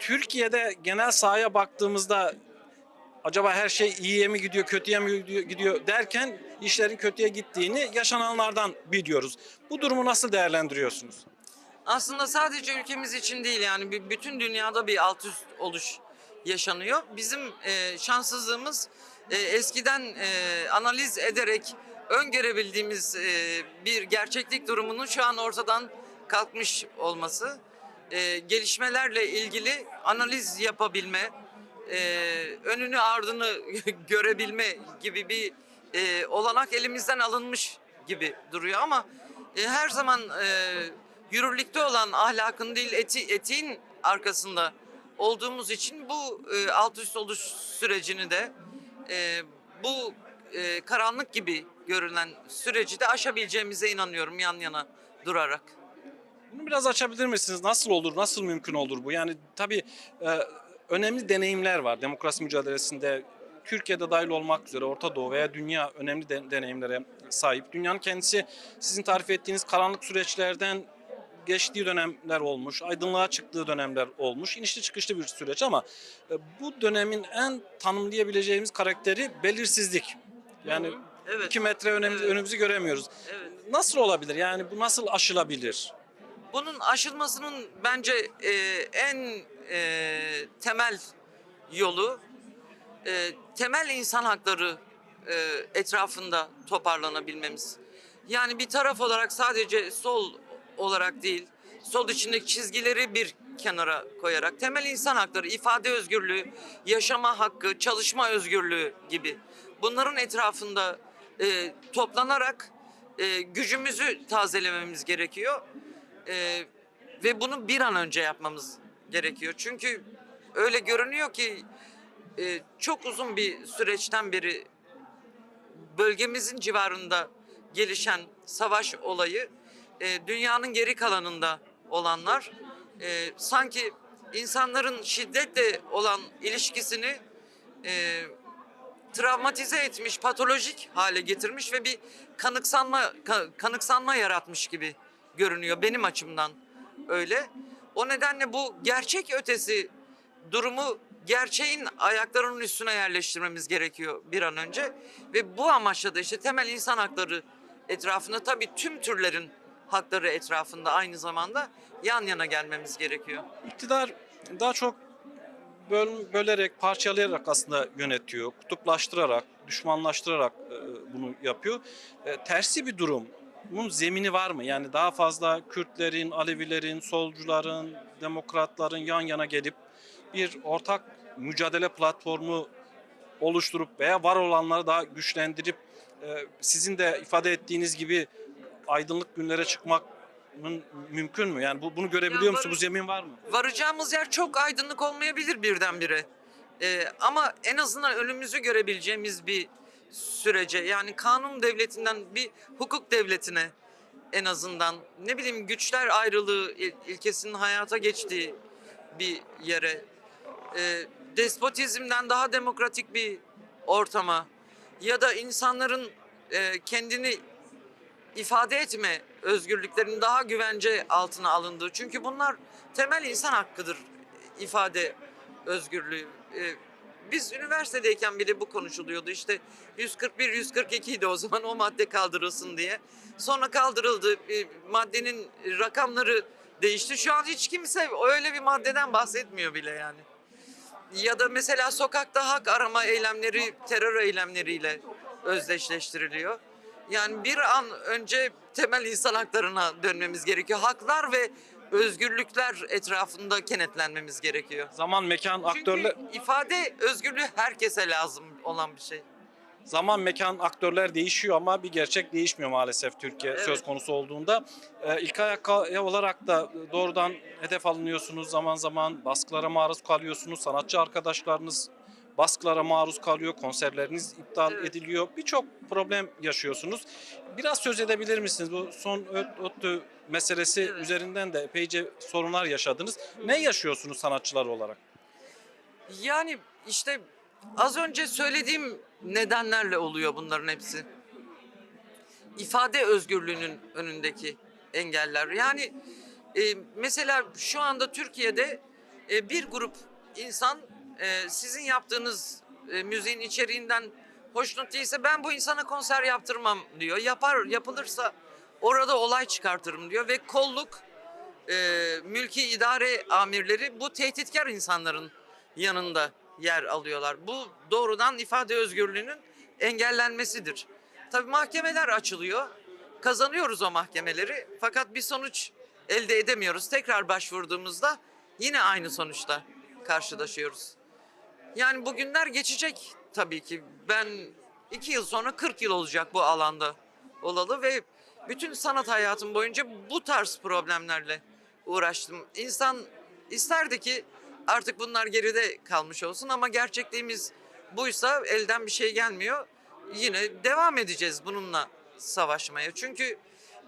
Türkiye'de genel sahaya baktığımızda acaba her şey iyiye mi gidiyor, kötüye mi gidiyor derken işlerin kötüye gittiğini yaşananlardan biliyoruz. Bu durumu nasıl değerlendiriyorsunuz? Aslında sadece ülkemiz için değil, yani bütün dünyada bir alt üst oluş yaşanıyor. Bizim şanssızlığımız eskiden analiz ederek öngörebildiğimiz bir gerçeklik durumunun şu an ortadan kalkmış olması. Gelişmelerle ilgili analiz yapabilme, önünü ardını görebilme gibi bir olanak elimizden alınmış gibi duruyor, ama her zaman yürürlükte olan ahlakın değil etiğin arkasında olduğumuz için bu alt üst oluş sürecini de e, bu karanlık gibi görünen süreci de aşabileceğimize inanıyorum, yan yana durarak. Bunu biraz açabilir misiniz? Nasıl olur, nasıl mümkün olur bu? Yani tabii e, önemli deneyimler var demokrasi mücadelesinde. Türkiye'de dahil olmak üzere Orta Doğu veya dünya önemli deneyimlere sahip. Dünyanın kendisi sizin tarif ettiğiniz karanlık süreçlerden geçtiği dönemler olmuş, aydınlığa çıktığı dönemler olmuş. İnişli çıkışlı bir süreç ama bu dönemin en tanımlayabileceğimiz karakteri belirsizlik. Yani Evet. 2 metre Evet. önümüzü göremiyoruz. Evet. Nasıl olabilir? Yani bu nasıl aşılabilir? Bunun aşılmasının bence en temel yolu temel insan hakları etrafında toparlanabilmemiz. Yani bir taraf olarak sadece sol olarak değil, sol içindeki çizgileri bir kenara koyarak temel insan hakları, ifade özgürlüğü, yaşama hakkı, çalışma özgürlüğü gibi bunların etrafında toplanarak gücümüzü tazelememiz gerekiyor. E, Ve bunu bir an önce yapmamız gerekiyor. Çünkü öyle görünüyor ki çok uzun bir süreçten beri bölgemizin civarında gelişen savaş olayı, dünyanın geri kalanında olanlar sanki insanların şiddetle olan ilişkisini e, travmatize etmiş, patolojik hale getirmiş ve bir kanıksanma yaratmış gibi görünüyor benim açımdan öyle. O nedenle bu gerçek ötesi durumu gerçeğin ayaklarının üstüne yerleştirmemiz gerekiyor bir an önce. Ve bu amaçla da işte temel insan hakları etrafında, tabii tüm türlerin hakları etrafında aynı zamanda yan yana gelmemiz gerekiyor. İktidar daha çok bölerek, parçalayarak aslında yönetiyor. Kutuplaştırarak, düşmanlaştırarak bunu yapıyor. Tersi bir durum. Bunun zemini var mı? Yani daha fazla Kürtlerin, Alevilerin, solcuların, demokratların yan yana gelip bir ortak mücadele platformu oluşturup veya var olanları daha güçlendirip sizin de ifade ettiğiniz gibi aydınlık günlere çıkmanın mümkün mü? Yani bunu görebiliyor Ya musunuz? Bu zemin var mı? varacağımız yer çok aydınlık olmayabilir birdenbire. Ama en azından önümüzü görebileceğimiz bir sürece, yani kanun devletinden bir hukuk devletine, en azından ne bileyim güçler ayrılığı ilkesinin hayata geçtiği bir yere, despotizmden daha demokratik bir ortama ya da insanların kendini ifade etme özgürlüklerinin daha güvence altına alındığı. Çünkü bunlar temel insan hakkıdır, ifade özgürlüğü. Biz üniversitedeyken bile bu konuşuluyordu. İşte 141, 142 idi o zaman, o madde kaldırılsın diye. Sonra kaldırıldı. Maddenin rakamları değişti. Şu an hiç kimse öyle bir maddeden bahsetmiyor bile yani. Ya da mesela sokakta hak arama eylemleri terör eylemleriyle özdeşleştiriliyor. Yani bir an önce temel insan haklarına dönmemiz gerekiyor. Haklar ve özgürlükler etrafında kenetlenmemiz gerekiyor. Zaman, mekan, Çünkü aktörler ifade özgürlüğü herkese lazım olan bir şey. zaman, mekan, aktörler değişiyor ama bir gerçek değişmiyor maalesef Türkiye söz Evet. konusu olduğunda. İlk ayak olarak da doğrudan hedef alınıyorsunuz, zaman zaman baskılara maruz kalıyorsunuz. Sanatçı arkadaşlarınız baskılara maruz kalıyor, konserleriniz iptal Evet. ediliyor. Birçok problem yaşıyorsunuz. Biraz söz edebilir misiniz? Bu son ODTÜ meselesi Evet. üzerinden de epeyce sorunlar yaşadınız. Ne yaşıyorsunuz sanatçılar olarak? Yani işte az önce söylediğim nedenlerle oluyor bunların hepsi. İfade özgürlüğünün önündeki engeller. Yani mesela şu anda Türkiye'de Bir grup insan sizin yaptığınız müziğin içeriğinden hoşnut değilse ben bu insana konser yaptırmam diyor. Yapılırsa orada olay çıkartırım diyor ve kolluk, mülki idare amirleri bu tehditkar insanların yanında yer alıyorlar. Bu doğrudan ifade özgürlüğünün engellenmesidir. Tabii mahkemeler açılıyor. Kazanıyoruz o mahkemeleri fakat bir sonuç elde edemiyoruz. Tekrar başvurduğumuzda yine aynı sonuçta karşılaşıyoruz. Yani bu günler geçecek tabii ki. Ben 2 yıl sonra 40 yıl olacak bu alanda olalı ve bütün sanat hayatım boyunca bu tarz problemlerle uğraştım. İnsan isterdi ki artık bunlar geride kalmış olsun ama gerçekliğimiz buysa elden bir şey gelmiyor. Yine devam edeceğiz bununla savaşmaya. Çünkü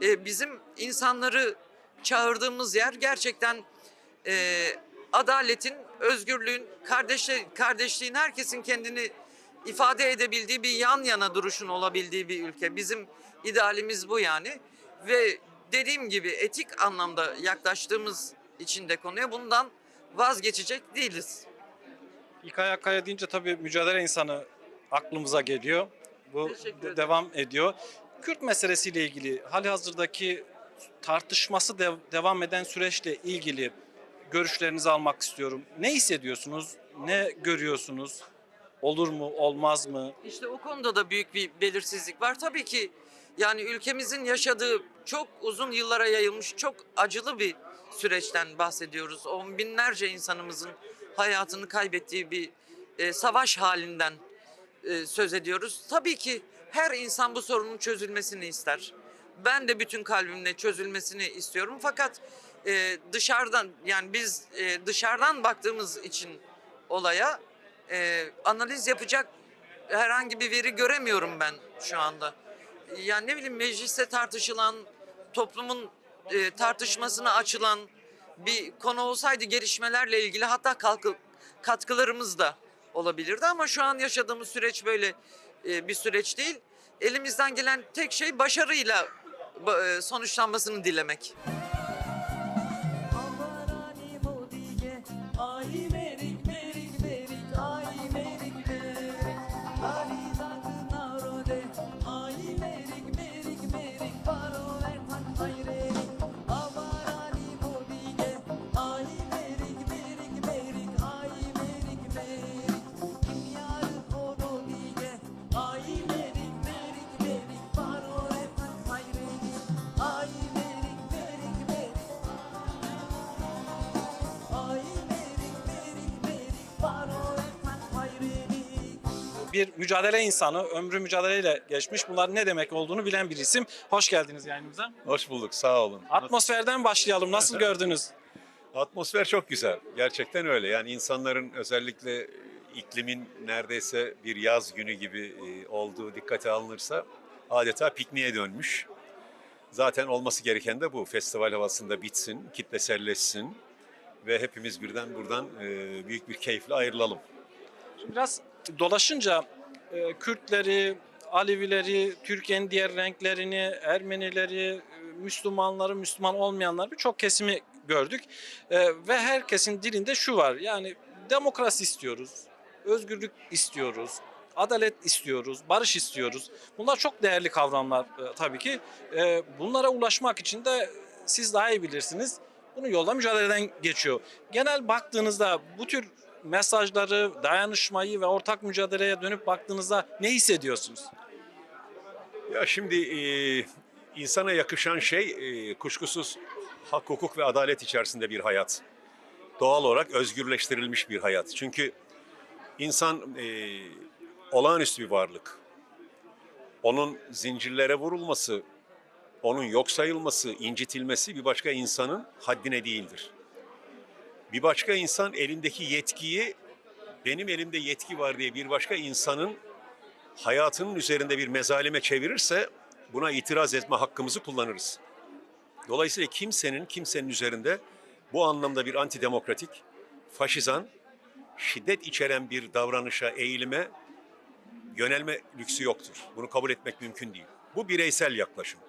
bizim insanları çağırdığımız yer gerçekten adaletin, özgürlüğün, kardeşliğin, herkesin kendini ifade edebildiği bir yan yana duruşun olabildiği bir ülke. Bizim idealimiz bu yani. Ve dediğim gibi etik anlamda yaklaştığımız için de konuya bundan vazgeçecek değiliz. İlkay Akkaya deyince tabii mücadele insanı aklımıza geliyor. Bu Teşekkür ederim. devam ediyor. Kürt meselesiyle ilgili halihazırdaki tartışması devam eden süreçle ilgili görüşlerinizi almak istiyorum. Ne hissediyorsunuz? Ne görüyorsunuz? Olur mu, olmaz mı? İşte o konuda da büyük bir belirsizlik var. Tabii ki yani ülkemizin yaşadığı çok uzun yıllara yayılmış çok acılı bir süreçten bahsediyoruz. On binlerce insanımızın hayatını kaybettiği bir savaş halinden söz ediyoruz. Tabii ki her insan bu sorunun çözülmesini ister. Ben de bütün kalbimle çözülmesini istiyorum. Fakat dışarıdan yani biz dışarıdan baktığımız için olaya analiz yapacak herhangi bir veri göremiyorum ben şu anda. Yani ne bileyim mecliste tartışılan, toplumun tartışmasına açılan bir konu olsaydı gelişmelerle ilgili hatta katkılarımız da olabilirdi. Ama şu an yaşadığımız süreç böyle bir süreç değil. Elimizden gelen tek şey başarıyla sonuçlanmasını dilemek. Amarani modige, ay merik merik merik, ay merik merik. Ali zakna rode, ay merik merik merik, paro vertan hayrerik. Amarani modige, ay merik merik merik, ay merik merik. Kimyar kodo dige, ay merik merik merik, paro vertan hayrerik. Ay merik merik merik. Ay merik merik merik paro etmen hayrenik. Bir mücadele insanı, ömrü mücadeleyle geçmiş. Bunların ne demek olduğunu bilen bir isim. Hoş geldiniz yayınımıza. Hoş bulduk, sağ olun. Atmosferden başlayalım. Nasıl gördünüz? Atmosfer çok güzel. Gerçekten öyle. Yani insanların özellikle iklimin neredeyse bir yaz günü gibi olduğu dikkate alınırsa adeta pikniğe dönmüş. Zaten olması gereken de bu. Festival havasında bitsin, kitleselleşsin ve hepimiz birden buradan büyük bir keyifle ayrılalım. Biraz dolaşınca Kürtleri, Alevileri, Türkiye'nin diğer renklerini, Ermenileri, Müslümanları, Müslüman olmayanlar birçok kesimi gördük. Ve herkesin dilinde şu var. Yani demokrasi istiyoruz, özgürlük istiyoruz, adalet istiyoruz, barış istiyoruz. Bunlar çok değerli kavramlar tabii ki. Bunlara ulaşmak için de siz daha iyi bilirsiniz. Bunun yolda mücadeleden geçiyor. Genel baktığınızda bu tür mesajları, dayanışmayı ve ortak mücadeleye dönüp baktığınızda ne hissediyorsunuz? Ya şimdi insana yakışan şey kuşkusuz hak, hukuk ve adalet içerisinde bir hayat. Doğal olarak özgürleştirilmiş bir hayat. Çünkü insan olağanüstü bir varlık. Onun zincirlere vurulması, onun yok sayılması, incitilmesi bir başka insanın haddine değildir. Bir başka insan elindeki yetkiyi, benim elimde yetki var diye bir başka insanın hayatının üzerinde bir mezalime çevirirse buna itiraz etme hakkımızı kullanırız. Dolayısıyla kimsenin üzerinde bu anlamda bir antidemokratik, faşizan, şiddet içeren bir davranışa, eğilime yönelme lüksü yoktur. Bunu kabul etmek mümkün değil. Bu bireysel yaklaşım.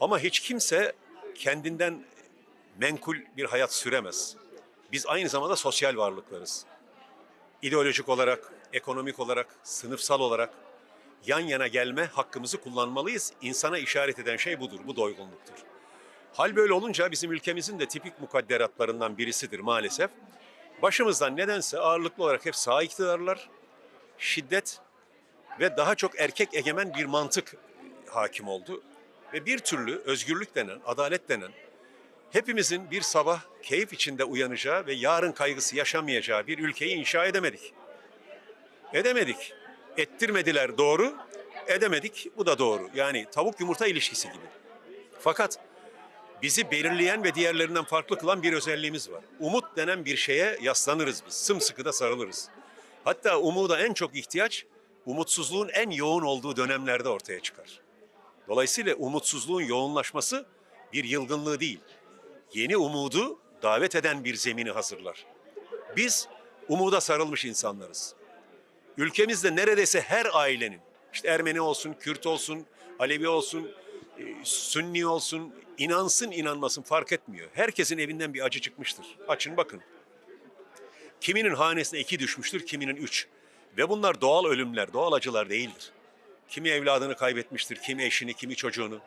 Ama hiç kimse kendinden menkul bir hayat süremez. Biz aynı zamanda sosyal varlıklarız. İdeolojik olarak, ekonomik olarak, sınıfsal olarak yan yana gelme hakkımızı kullanmalıyız. İnsana işaret eden şey budur, bu doygunluktur. Hal böyle olunca bizim ülkemizin de tipik mukadderatlarından birisidir maalesef. Başımızdan nedense ağırlıklı olarak hep sağ iktidarlar, şiddet ve daha çok erkek egemen bir mantık hakim oldu. Ve bir türlü özgürlük denen, adalet denen, hepimizin bir sabah keyif içinde uyanacağı ve yarın kaygısı yaşamayacağı bir ülkeyi inşa edemedik. Edemedik. Ettirmediler, doğru. Edemedik, bu da doğru. Yani tavuk yumurta ilişkisi gibi. Fakat bizi belirleyen ve diğerlerinden farklı kılan bir özelliğimiz var. Umut denen bir şeye yaslanırız biz. Sımsıkı da sarılırız. Hatta umuda en çok ihtiyaç, umutsuzluğun en yoğun olduğu dönemlerde ortaya çıkar. Dolayısıyla umutsuzluğun yoğunlaşması bir yılgınlığı değil, yeni umudu davet eden bir zemini hazırlar. Biz umuda sarılmış insanlarız. Ülkemizde neredeyse her ailenin, işte Ermeni olsun, Kürt olsun, Alevi olsun, Sünni olsun, inansın inanmasın fark etmiyor. Herkesin evinden bir acı çıkmıştır. Açın bakın. Kiminin hanesine 2 düşmüştür, kiminin 3. Ve bunlar doğal ölümler, doğal acılar değildir. Kimi evladını kaybetmiştir, kimi eşini, kimi çocuğunu.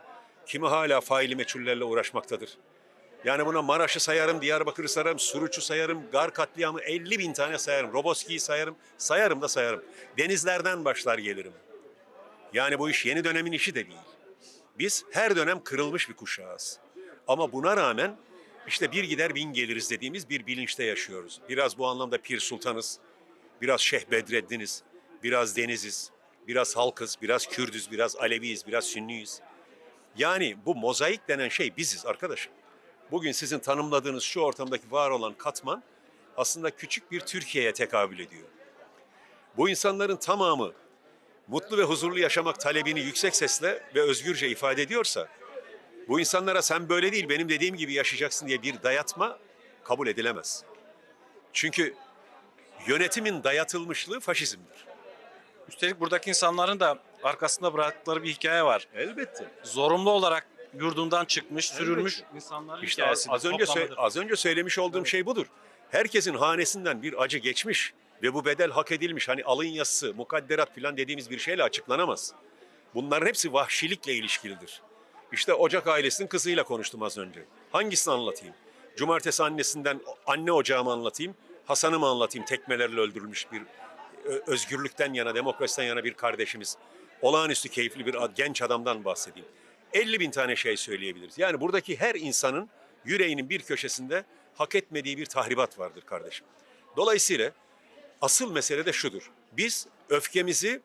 Kimi hala faili meçhullerle uğraşmaktadır. Yani buna Maraş'ı sayarım, Diyarbakır'ı sayarım, Suruç'u sayarım, Gar katliamı 50 bin tane sayarım, Roboski'yi sayarım, sayarım da sayarım. Denizlerden başlar gelirim. Yani bu iş yeni dönemin işi de değil. Biz her dönem kırılmış bir kuşağız. Ama buna rağmen işte bir gider bin geliriz dediğimiz bir bilinçte yaşıyoruz. Biraz bu anlamda Pir Sultanız, biraz Şeyh Bedreddin'iz, biraz Deniz'iz, biraz halkız, biraz Kürdüz, biraz Aleviyiz, biraz Sünniyiz. Yani bu mozaik denen şey biziz arkadaşım. Bugün sizin tanımladığınız şu ortamdaki var olan katman aslında küçük bir Türkiye'ye tekabül ediyor. Bu insanların tamamı mutlu ve huzurlu yaşamak talebini yüksek sesle ve özgürce ifade ediyorsa, bu insanlara sen böyle değil benim dediğim gibi yaşayacaksın diye bir dayatma kabul edilemez. Çünkü yönetimin dayatılmışlığı faşizmdir. Üstelik buradaki insanların da arkasında bıraktıkları bir hikaye var. Elbette. Zorunlu olarak yurdundan çıkmış, sürülmüş insanların İşte hikayesidir. Toplamıdır. az önce söylemiş olduğum şey budur. Herkesin hanesinden bir acı geçmiş ve bu bedel hak edilmiş. Hani alın yazısı, mukadderat falan dediğimiz bir şeyle açıklanamaz. Bunların hepsi vahşilikle ilişkilidir. İşte Ocak ailesinin kızıyla konuştum az önce. Hangisini anlatayım? Cumartesi annesinden anne ocağımı anlatayım, Hasan'ı mı anlatayım tekmelerle öldürülmüş bir özgürlükten yana, demokrasiden yana bir kardeşimiz. Olağanüstü keyifli bir genç adamdan bahsedeyim. 50 bin tane şey söyleyebiliriz. Yani buradaki her insanın yüreğinin bir köşesinde hak etmediği bir tahribat vardır kardeşim. Dolayısıyla asıl mesele de şudur. Biz öfkemizi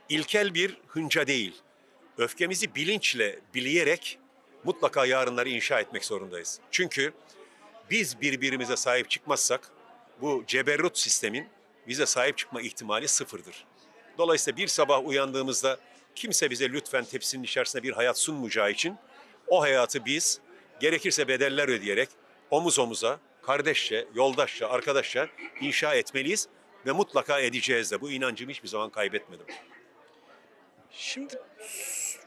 ilkel bir hınca değil, öfkemizi bilinçle, bileyerek mutlaka yarınları inşa etmek zorundayız. Çünkü biz birbirimize sahip çıkmazsak bu ceberrut sistemin bize sahip çıkma ihtimali sıfırdır. Dolayısıyla bir sabah uyandığımızda kimse bize lütfen tepsinin içerisinde bir hayat sunmayacağı için o hayatı biz gerekirse bedeller ödeyerek omuz omuza, kardeşçe, yoldaşça, arkadaşça inşa etmeliyiz ve mutlaka edeceğiz de. Bu inancımı hiçbir zaman kaybetmedim. Şimdi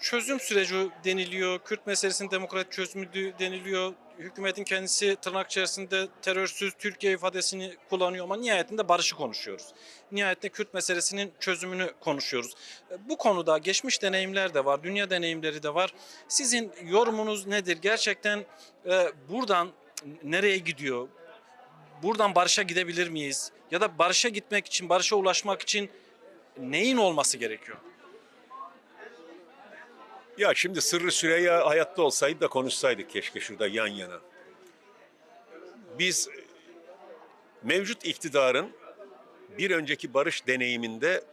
çözüm süreci deniliyor, Kürt meselesinin demokratik çözümü deniliyor. Hükümetin kendisi tırnak içerisinde terörsüz Türkiye ifadesini kullanıyor ama nihayetinde barışı konuşuyoruz. Nihayetinde Kürt meselesinin çözümünü konuşuyoruz. Bu konuda geçmiş deneyimler de var, dünya deneyimleri de var. Sizin yorumunuz nedir? Gerçekten buradan nereye gidiyor? Buradan barışa gidebilir miyiz? Ya da barışa gitmek için, barışa ulaşmak için neyin olması gerekiyor? Ya şimdi Sırrı Süreyya hayatta olsaydı da konuşsaydık keşke şurada yan yana. Biz mevcut iktidarın bir önceki barış deneyiminde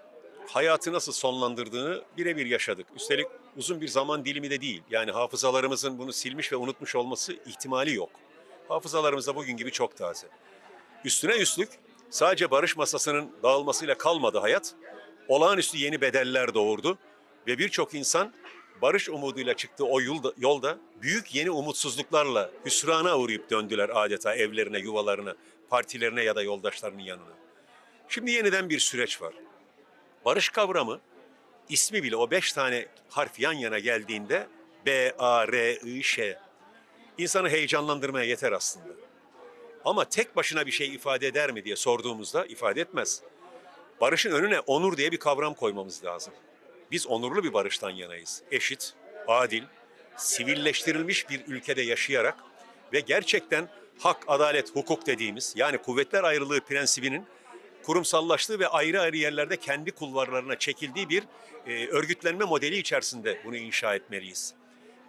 hayatı nasıl sonlandırdığını birebir yaşadık. Üstelik uzun bir zaman dilimi de değil. Yani hafızalarımızın bunu silmiş ve unutmuş olması ihtimali yok. Hafızalarımızda bugün gibi çok taze. Üstüne üstlük sadece barış masasının dağılmasıyla kalmadı hayat. Olağanüstü yeni bedeller doğurdu ve birçok insan barış umuduyla çıktığı o yolda büyük yeni umutsuzluklarla hüsrana uğrayıp döndüler adeta evlerine, yuvalarına, partilerine ya da yoldaşlarının yanına. Şimdi yeniden bir süreç var. Barış kavramı ismi bile o 5 tane harf yan yana geldiğinde B-A-R-I-Ş insanı heyecanlandırmaya yeter aslında. Ama tek başına bir şey ifade eder mi diye sorduğumuzda ifade etmez. Barışın önüne onur diye bir kavram koymamız lazım. Biz onurlu bir barıştan yanayız. Eşit, adil, sivilleştirilmiş bir ülkede yaşayarak ve gerçekten hak, adalet, hukuk dediğimiz yani kuvvetler ayrılığı prensibinin kurumsallaştığı ve ayrı ayrı yerlerde kendi kulvarlarına çekildiği bir örgütlenme modeli içerisinde bunu inşa etmeliyiz.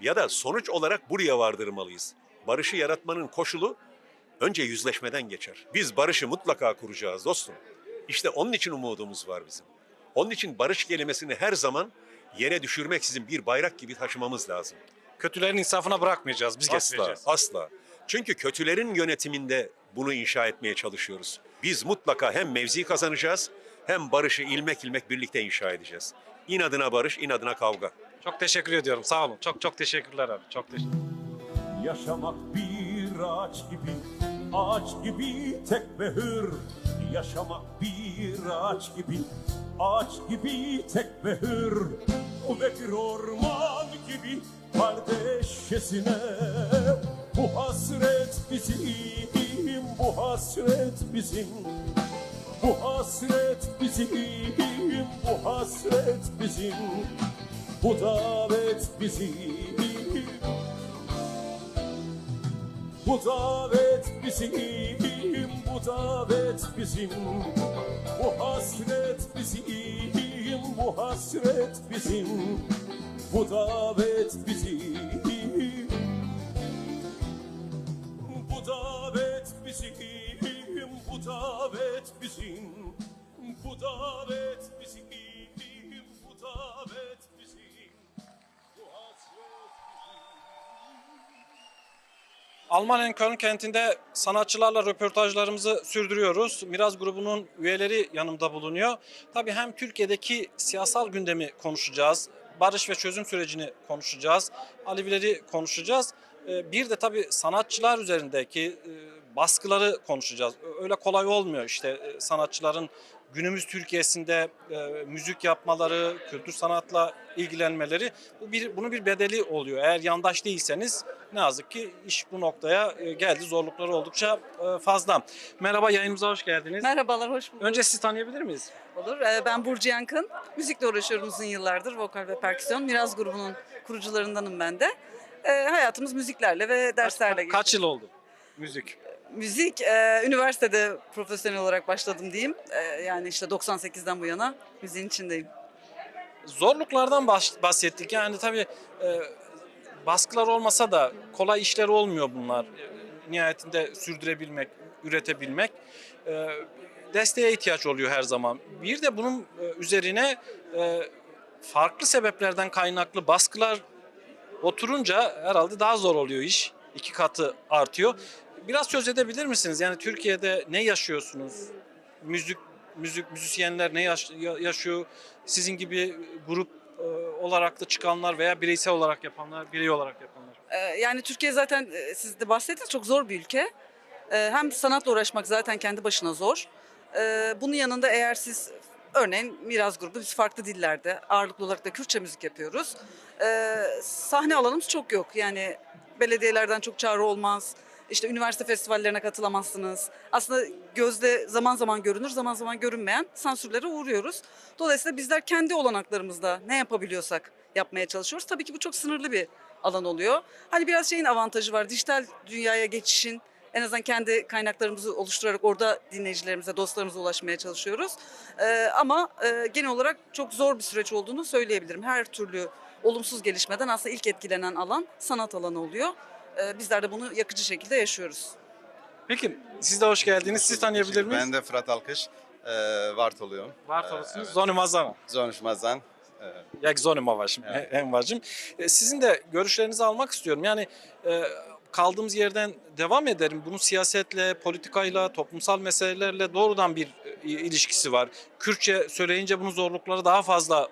Ya da sonuç olarak buraya vardırmalıyız. Barışı yaratmanın koşulu önce yüzleşmeden geçer. Biz barışı mutlaka kuracağız dostum. İşte onun için umudumuz var bizim. Onun için barış kelimesini her zaman yere düşürmeksizin bir bayrak gibi taşımamız lazım. Kötülerin insafına bırakmayacağız. Biz Asla, getireceğiz. asla. Çünkü kötülerin yönetiminde bunu inşa etmeye çalışıyoruz. Biz mutlaka hem mevzi kazanacağız hem barışı ilmek ilmek birlikte inşa edeceğiz. İnadına barış, inadına kavga. Çok teşekkür ediyorum. Sağ olun. Çok çok teşekkürler abi. Çok teşekkür. Yaşamak bir ağaç gibi tek ve hür. Yaşamak bir ağaç gibi tek ve hür. Ve bir orman gibi kardeşçesine. Bu hasret bizim, bu hasret bizim. Bu hasret bizim, bu hasret bizim. Bu davet bizim. Bu davet bizim, bu davet bizim. Bu hasret bizim, bu hasret bizim. Bu davet bizim. Bu davet bizim, bu davet bizim. Bu davet bizim, bu davet bizim. Bu hasret Almanya'nın Köln kentinde sanatçılarla röportajlarımızı sürdürüyoruz. Miraz grubunun üyeleri yanımda bulunuyor. Tabii hem Türkiye'deki siyasal gündemi konuşacağız, barış ve çözüm sürecini konuşacağız, Alevileri konuşacağız. Bir de tabii sanatçılar üzerindeki baskıları konuşacağız. Öyle kolay olmuyor işte sanatçıların günümüz Türkiye'sinde müzik yapmaları, kültür sanatla ilgilenmeleri bunun bir bedeli oluyor. Eğer yandaş değilseniz ne yazık ki iş bu noktaya geldi. Zorlukları oldukça fazla. Merhaba, yayınımıza hoş geldiniz. Merhabalar, hoş bulduk. Önce sizi tanıyabilir miyiz? Olur. Ben Burcu Yankın. Müzikle uğraşıyorum uzun yıllardır. Vokal ve perküsyon. Miraz grubunun kurucularındanım ben de. Hayatımız müziklerle ve derslerle geçiyor. Kaç yıl oldu müzik? Müzik, üniversitede profesyonel olarak başladım diyeyim. Yani işte 98'den bu yana müziğin içindeyim. Zorluklardan bahsettik. Yani tabii baskılar olmasa da kolay işler olmuyor bunlar. Nihayetinde sürdürebilmek, üretebilmek. Desteğe ihtiyaç oluyor her zaman. Bir de bunun üzerine farklı sebeplerden kaynaklı baskılar oturunca herhalde daha zor oluyor iş. 2 katı artıyor. Biraz söz edebilir misiniz? Yani Türkiye'de ne yaşıyorsunuz? Müzisyenler ne yaşıyor? Sizin gibi grup olarak da çıkanlar veya bireysel olarak yapanlar, birey olarak yapanlar. Yani Türkiye zaten siz de bahsettiniz çok zor bir ülke. Hem sanatla uğraşmak zaten kendi başına zor. Bunun yanında eğer siz örneğin Miraz grubu biz farklı dillerde ağırlıklı olarak da Kürtçe müzik yapıyoruz. Sahne alanımız çok yok. Yani belediyelerden çok çağrı olmaz. İşte üniversite festivallerine katılamazsınız. Aslında gözde zaman zaman görünür, zaman zaman görünmeyen sansürlere uğruyoruz. Dolayısıyla bizler kendi olanaklarımızda ne yapabiliyorsak yapmaya çalışıyoruz. Tabii ki bu çok sınırlı bir alan oluyor. Hani biraz şeyin avantajı var. Dijital dünyaya geçişin en azından kendi kaynaklarımızı oluşturarak orada dinleyicilerimize, dostlarımıza ulaşmaya çalışıyoruz. Ama genel olarak çok zor bir süreç olduğunu söyleyebilirim. Her türlü olumsuz gelişmeden aslında ilk etkilenen alan sanat alanı oluyor. Bizler de bunu yakıcı şekilde yaşıyoruz. Peki siz de hoş geldiniz. Siz tanıyabilir miyiz? Ben de Fırat Alkış, Vart oluyorum. Var olsunuz. Evet. Zoni Mazan. Zonuşmaz'dan. Jak Zoni Mavaşım. Evet. Hem varcım. Sizin de görüşlerinizi almak istiyorum. Yani kaldığımız yerden devam ederim. Bunun siyasetle, politikayla, toplumsal meselelerle doğrudan bir ilişkisi var. Kürtçe söyleyince bunun zorlukları daha fazla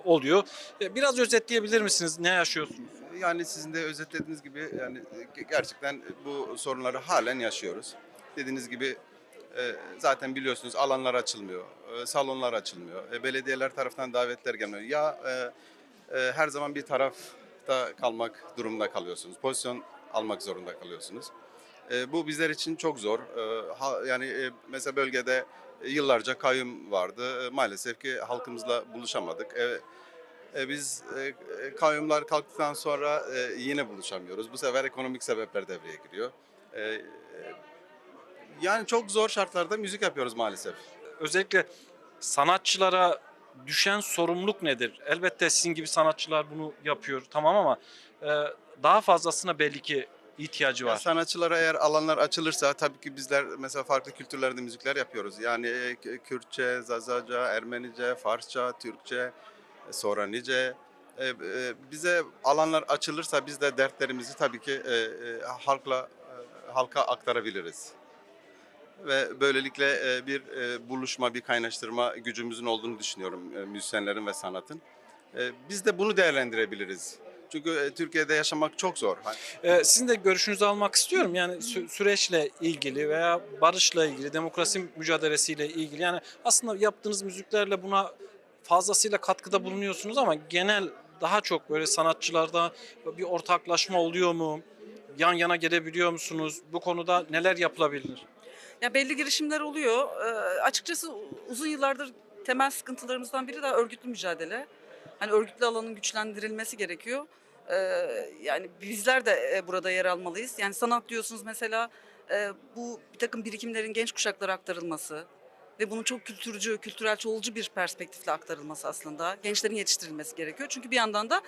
oluyor. Biraz özetleyebilir misiniz? Ne yaşıyorsunuz? Yani sizin de özetlediğiniz gibi yani gerçekten bu sorunları halen yaşıyoruz. Dediğiniz gibi zaten biliyorsunuz alanlar açılmıyor, salonlar açılmıyor, belediyeler tarafından davetler gelmiyor. Ya her zaman bir tarafta kalmak durumunda kalıyorsunuz, pozisyon almak zorunda kalıyorsunuz. Bu bizler için çok zor. Yani mesela bölgede yıllarca kayyum vardı. Maalesef ki halkımızla buluşamadık. Biz kayyumlar kalktıktan sonra yine buluşamıyoruz. Bu sefer ekonomik sebepler devreye giriyor. E, Yani çok zor şartlarda müzik yapıyoruz maalesef. Özellikle sanatçılara düşen sorumluluk nedir? Elbette sizin gibi sanatçılar bunu yapıyor, tamam, ama daha fazlasına belli ki ihtiyacı Ya var. sanatçılara eğer alanlar açılırsa tabii ki bizler mesela farklı kültürlerde müzikler yapıyoruz. Yani Kürtçe, Zazaca, Ermenice, Farsça, Türkçe, sonra nice. Bize alanlar açılırsa biz de dertlerimizi tabii ki halka aktarabiliriz. Ve böylelikle bir buluşma, bir kaynaştırma gücümüzün olduğunu düşünüyorum müzisyenlerin ve sanatın. Biz de bunu değerlendirebiliriz. Çünkü Türkiye'de yaşamak çok zor. Sizin de görüşünüzü almak istiyorum. Yani süreçle ilgili veya barışla ilgili, demokrasi mücadelesiyle ilgili. Yani aslında yaptığınız müziklerle buna fazlasıyla katkıda bulunuyorsunuz ama genel daha çok böyle sanatçılarda bir ortaklaşma oluyor mu? Yan yana gelebiliyor musunuz? Bu konuda neler yapılabilir? Ya belli girişimler oluyor. Açıkçası uzun yıllardır temel sıkıntılarımızdan biri de örgütlü mücadele. Hani örgütlü alanın güçlendirilmesi gerekiyor. Yani bizler de burada yer almalıyız. Yani sanat diyorsunuz mesela, bu bir takım birikimlerin genç kuşaklara aktarılması ve bunun çok kültürcü, kültürel çoğulcu bir perspektifle aktarılması aslında. Gençlerin yetiştirilmesi gerekiyor. Çünkü bir yandan da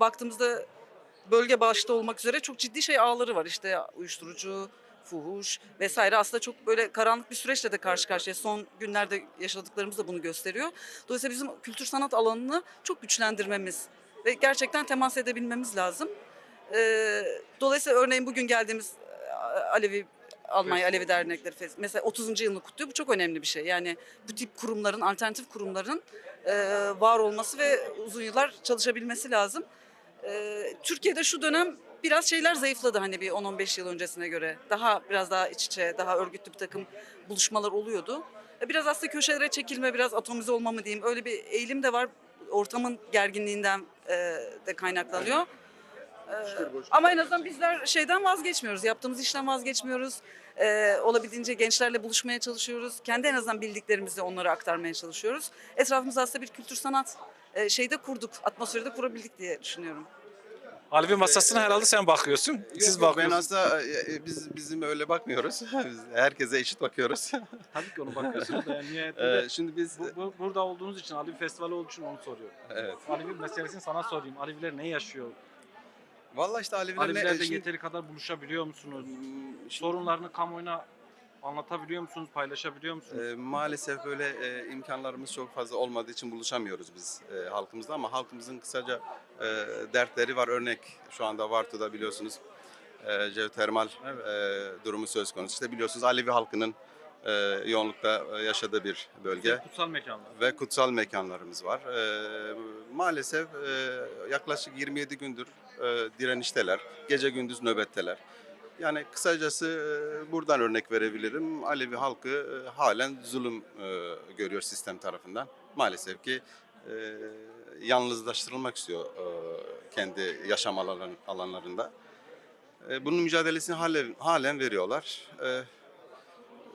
baktığımızda bölge başta olmak üzere çok ciddi ağları var. İşte uyuşturucu, fuhuş vesaire, aslında çok böyle karanlık bir süreçle de karşı karşıya. Son günlerde yaşadıklarımız da bunu gösteriyor. Dolayısıyla bizim kültür sanat alanını çok güçlendirmemiz ve gerçekten temas edebilmemiz lazım. Dolayısıyla örneğin bugün geldiğimiz Almanya Alevi Dernekleri mesela 30. yılını kutluyor. Bu çok önemli bir şey. Yani bu tip kurumların, alternatif kurumların var olması ve uzun yıllar çalışabilmesi lazım. Türkiye'de şu dönem biraz şeyler zayıfladı, hani bir 10-15 yıl öncesine göre. Biraz daha iç içe, daha örgütlü bir takım buluşmalar oluyordu. Biraz aslında köşelere çekilme, biraz atomize olma mı diyeyim, öyle bir eğilim de var. Ortamın gerginliğinden de kaynaklanıyor. Ama en azından bizler şeyden vazgeçmiyoruz, yaptığımız işten vazgeçmiyoruz. Olabildiğince gençlerle buluşmaya çalışıyoruz. Kendi en azından bildiklerimizi onlara aktarmaya çalışıyoruz. Etrafımızda aslında bir kültür sanat şeyde kurduk, atmosferi de kurabildik diye düşünüyorum. Alevi masasına herhalde sen bakıyorsun. Siz Yok, ben bakıyorsunuz. aslında bizim öyle bakmıyoruz. Biz herkese eşit bakıyoruz. Tabii ki onu bakıyorsunuz da yani Şimdi biz burada olduğunuz için, Alevi Festivali olduğu için onu soruyorum. evet. Alevi meselesini sana sorayım. Aleviler ne yaşıyor? Vallahi işte Alevilerle yeteri kadar buluşabiliyor musunuz? Sorunlarını kamuoyuna anlatabiliyor musunuz? Paylaşabiliyor musunuz? Maalesef böyle imkanlarımız çok fazla olmadığı için buluşamıyoruz biz halkımızla, ama halkımızın kısaca dertleri var. Örnek şu anda Vartu'da biliyorsunuz jeotermal durumu söz konusu. İşte biliyorsunuz Alevi halkının yoğunlukta yaşadığı bir bölge Kutsal mekanlar. ve kutsal mekanlarımız var. Maalesef yaklaşık 27 gündür direnişteler. Gece gündüz nöbetteler. Yani kısacası buradan örnek verebilirim. Alevi halkı halen zulüm görüyor sistem tarafından. Maalesef ki yalnızlaştırılmak istiyor kendi yaşam alanlarında. Bunun mücadelesini halen veriyorlar.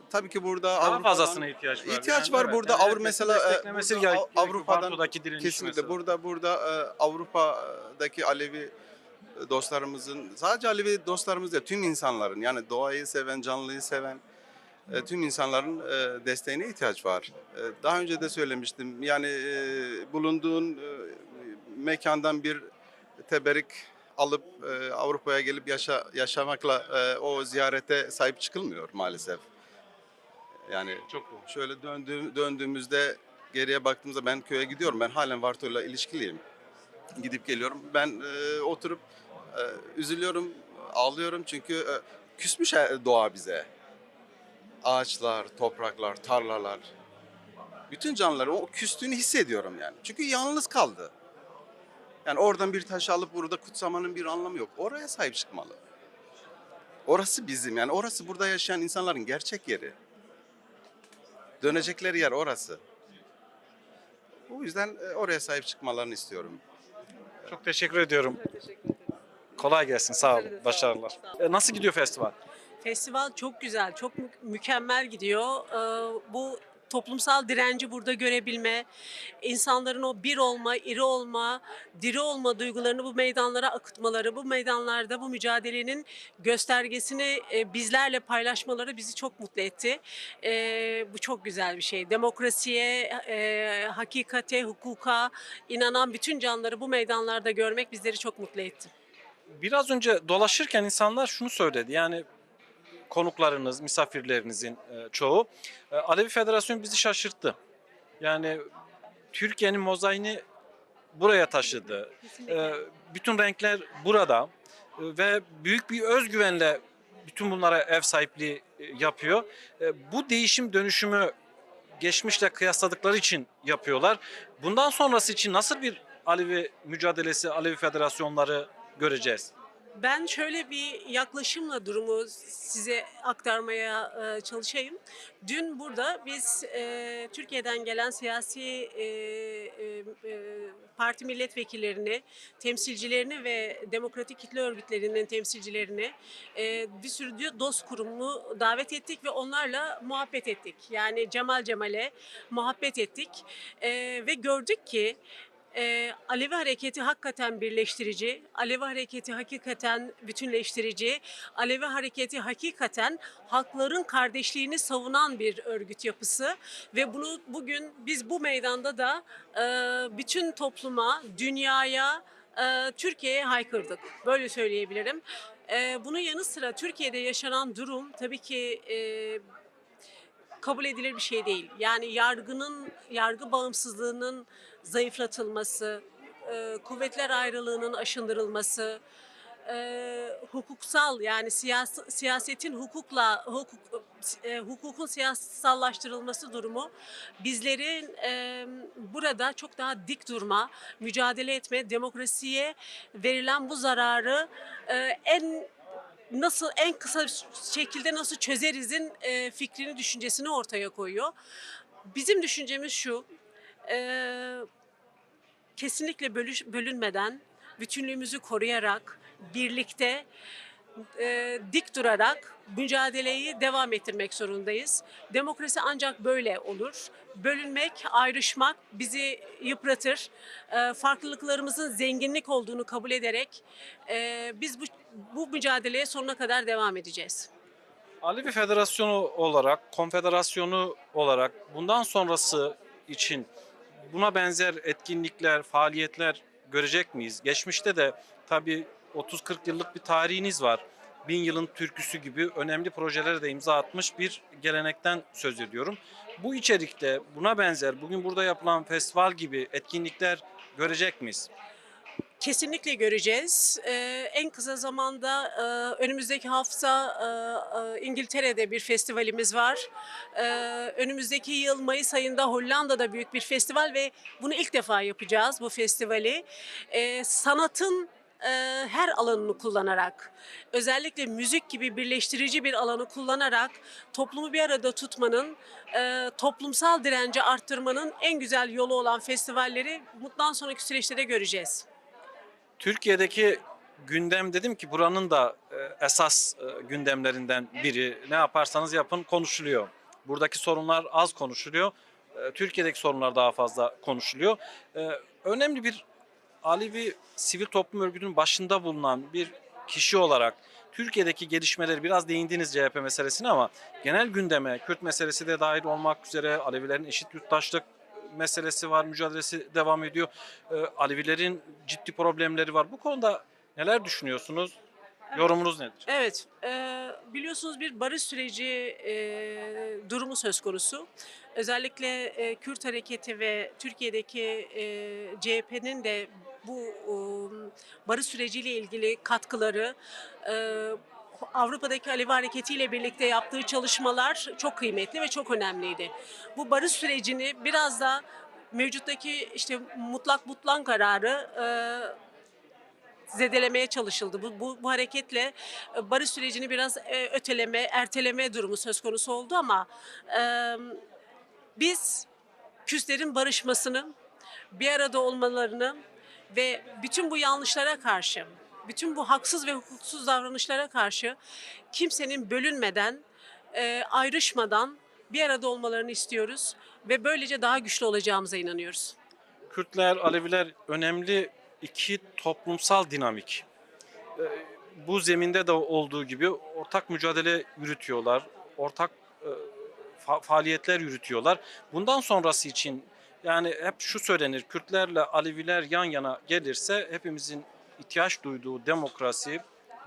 Tabii ki burada Daha fazlasına ihtiyaç var. İhtiyaç Yani var evet, burada. devletin mesela desteklemesi burada gerekiyor. Avrupa'dan Varto'daki direniş kesinlikle mesela. burada Avrupa'daki Alevi dostlarımızın, sadece Alevi dostlarımız değil, tüm insanların, yani doğayı seven, canlıyı seven tüm insanların desteğine ihtiyaç var. Daha önce de söylemiştim. Yani bulunduğun mekandan bir teberrik alıp Avrupa'ya gelip yaşamakla o ziyarete sahip çıkılmıyor maalesef. Yani Çok doğru. şöyle döndüğümüzde, geriye baktığımızda, ben köye gidiyorum. Ben halen Varto'yla ilişkiliyim. Gidip geliyorum. Ben oturup üzülüyorum, ağlıyorum çünkü küsmüş doğa bize. Ağaçlar, topraklar, tarlalar. Bütün canlıların o küstüğünü hissediyorum yani. Çünkü yalnız kaldı. Yani oradan bir taşı alıp burada kutsamanın bir anlamı yok. Oraya sahip çıkmalı. Orası bizim, yani orası burada yaşayan insanların gerçek yeri. Dönecekleri yer orası. O yüzden oraya sahip çıkmalarını istiyorum. Çok teşekkür ediyorum. Kolay gelsin. Sağ olun. Başarılar. Nasıl gidiyor festival? Festival çok güzel, çok mükemmel gidiyor. Bu toplumsal direnci burada görebilme, insanların o bir olma, iri olma, diri olma duygularını bu meydanlara akıtmaları, bu meydanlarda bu mücadelenin göstergesini bizlerle paylaşmaları bizi çok mutlu etti. Bu çok güzel bir şey. Demokrasiye, hakikate, hukuka inanan bütün canları bu meydanlarda görmek bizleri çok mutlu etti. Biraz önce dolaşırken insanlar şunu söyledi. Yani konuklarınız, misafirlerinizin çoğu. Alevi Federasyonu bizi şaşırttı. Yani Türkiye'nin mozaiğini buraya taşıdı. Bütün renkler burada ve büyük bir özgüvenle bütün bunlara ev sahipliği yapıyor. Bu değişim dönüşümü geçmişle kıyasladıkları için yapıyorlar. Bundan sonrası için nasıl bir Alevi mücadelesi, Alevi federasyonları göreceğiz? Ben şöyle bir yaklaşımla durumu size aktarmaya çalışayım. Dün burada biz Türkiye'den gelen siyasi parti milletvekillerini, temsilcilerini ve demokratik kitle örgütlerinin temsilcilerini bir sürü dost kurumunu davet ettik ve onlarla muhabbet ettik. Yani Cemal Cemal'e muhabbet ettik ve gördük ki Alevi Hareketi hakikaten birleştirici, Alevi Hareketi hakikaten bütünleştirici, Alevi Hareketi hakikaten halkların kardeşliğini savunan bir örgüt yapısı ve bunu bugün biz bu meydanda da bütün topluma, dünyaya, Türkiye'ye haykırdık. Böyle söyleyebilirim. Bunun yanı sıra Türkiye'de yaşanan durum tabii ki kabul edilir bir şey değil. Yani yargı bağımsızlığının zayıflatılması, kuvvetler ayrılığının aşındırılması, hukuksal yani siyasetin hukukun siyasallaştırılması durumu bizlerin burada çok daha dik durma, mücadele etme, demokrasiye verilen bu zararı en kısa şekilde nasıl çözerizin fikrini, düşüncesini ortaya koyuyor. Bizim düşüncemiz şu, kesinlikle bölünmeden, bütünlüğümüzü koruyarak, birlikte, dik durarak mücadeleyi devam ettirmek zorundayız. Demokrasi ancak böyle olur. Bölünmek, ayrışmak bizi yıpratır. Farklılıklarımızın zenginlik olduğunu kabul ederek biz bu mücadeleye sonuna kadar devam edeceğiz. Alevi Federasyonu olarak, konfederasyonu olarak bundan sonrası için buna benzer etkinlikler, faaliyetler görecek miyiz? Geçmişte de tabii 30-40 yıllık bir tarihiniz var. 1000 yılın türküsü gibi önemli projelere de imza atmış bir gelenekten söz ediyorum. Bu içerikte buna benzer bugün burada yapılan festival gibi etkinlikler görecek miyiz? Kesinlikle göreceğiz. En kısa zamanda önümüzdeki hafta İngiltere'de bir festivalimiz var. Önümüzdeki yıl Mayıs ayında Hollanda'da büyük bir festival ve bunu ilk defa yapacağız bu festivali. Sanatın her alanını kullanarak, özellikle müzik gibi birleştirici bir alanı kullanarak toplumu bir arada tutmanın, toplumsal direnci arttırmanın en güzel yolu olan festivalleri bundan sonraki süreçte de göreceğiz. Türkiye'deki gündem dedim ki buranın da esas gündemlerinden biri. Ne yaparsanız yapın konuşuluyor. Buradaki sorunlar az konuşuluyor. Türkiye'deki sorunlar daha fazla konuşuluyor. Önemli bir Alevi sivil toplum örgütünün başında bulunan bir kişi olarak Türkiye'deki gelişmeleri biraz değindiniz CHP meselesine ama genel gündeme Kürt meselesi de dahil olmak üzere Alevilerin eşit yurttaşlık meselesi var, mücadelesi devam ediyor. Alevilerin ciddi problemleri var. Bu konuda neler düşünüyorsunuz? Yorumunuz nedir? Evet, biliyorsunuz bir barış süreci durumu söz konusu. Özellikle Kürt hareketi ve Türkiye'deki CHP'nin de bu barış süreciyle ilgili katkıları, Avrupa'daki Alevi Hareketi ile birlikte yaptığı çalışmalar çok kıymetli ve çok önemliydi. Bu barış sürecini biraz da mevcuttaki işte mutlak butlan kararı zedelemeye çalışıldı. Bu hareketle barış sürecini biraz öteleme, erteleme durumu söz konusu oldu ama biz Kürtlerin barışmasını, bir arada olmalarını ve bütün bu yanlışlara karşı bütün bu haksız ve hukuksuz davranışlara karşı kimsenin bölünmeden, ayrışmadan bir arada olmalarını istiyoruz ve böylece daha güçlü olacağımıza inanıyoruz. Kürtler, Aleviler önemli iki toplumsal dinamik. Bu zeminde de olduğu gibi ortak mücadele yürütüyorlar, ortak faaliyetler yürütüyorlar. Bundan sonrası için yani hep şu söylenir, Kürtlerle Aleviler yan yana gelirse hepimizin ihtiyaç duyduğu demokrasi,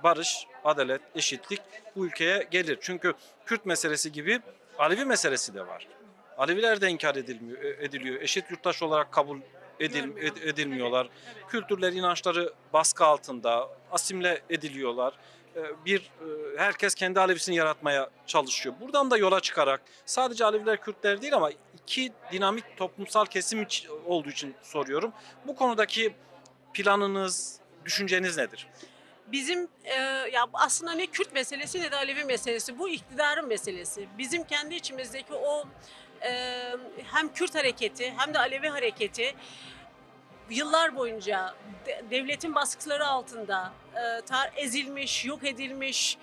barış, adalet, eşitlik bu ülkeye gelir. Çünkü Kürt meselesi gibi Alevi meselesi de var. Aleviler de inkar ediliyor. Eşit yurttaş olarak kabul edilmiyorlar. Kültürler, inançları baskı altında, asimile ediliyorlar. Herkes kendi Alevisini yaratmaya çalışıyor. Buradan da yola çıkarak sadece Aleviler, Kürtler değil ama iki dinamik toplumsal kesim olduğu için soruyorum. Bu konudaki planınız, düşünceniz nedir? Bizim ya aslında ne Kürt meselesi ne de Alevi meselesi, bu iktidarın meselesi. Bizim kendi içimizdeki o hem Kürt hareketi hem de Alevi hareketi yıllar boyunca devletin baskıları altında ezilmiş, yok edilmiş,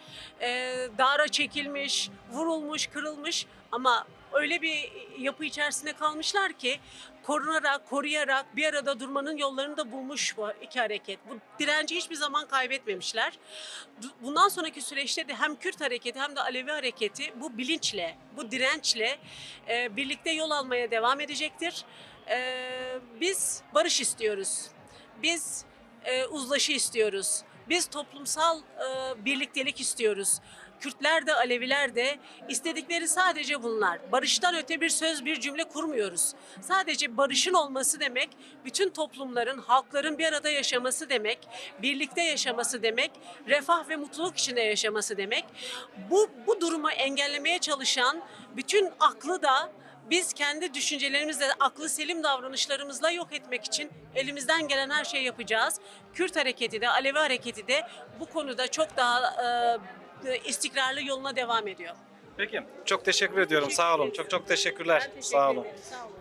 dara çekilmiş, vurulmuş, kırılmış ama öyle bir yapı içerisinde kalmışlar ki koruyarak bir arada durmanın yollarını da bulmuş bu iki hareket. Bu direnci hiçbir zaman kaybetmemişler. Bundan sonraki süreçte de hem Kürt hareketi hem de Alevi hareketi bu bilinçle, bu dirençle birlikte yol almaya devam edecektir. Biz barış istiyoruz. Biz uzlaşı istiyoruz. Biz toplumsal birliktelik istiyoruz. Kürtler de Aleviler de istedikleri sadece bunlar. Barıştan öte bir söz, bir cümle kurmuyoruz. Sadece barışın olması demek, bütün toplumların, halkların bir arada yaşaması demek, birlikte yaşaması demek, refah ve mutluluk içinde yaşaması demek. Bu durumu engellemeye çalışan bütün aklı da biz kendi düşüncelerimizle, aklı selim davranışlarımızla yok etmek için elimizden gelen her şeyi yapacağız. Kürt hareketi de, Alevi hareketi de bu konuda çok daha istikrarlı yoluna devam ediyor. Peki. Çok teşekkür ediyorum. Sağ olun. Çok teşekkürler. Sağ olun. Sağ olun.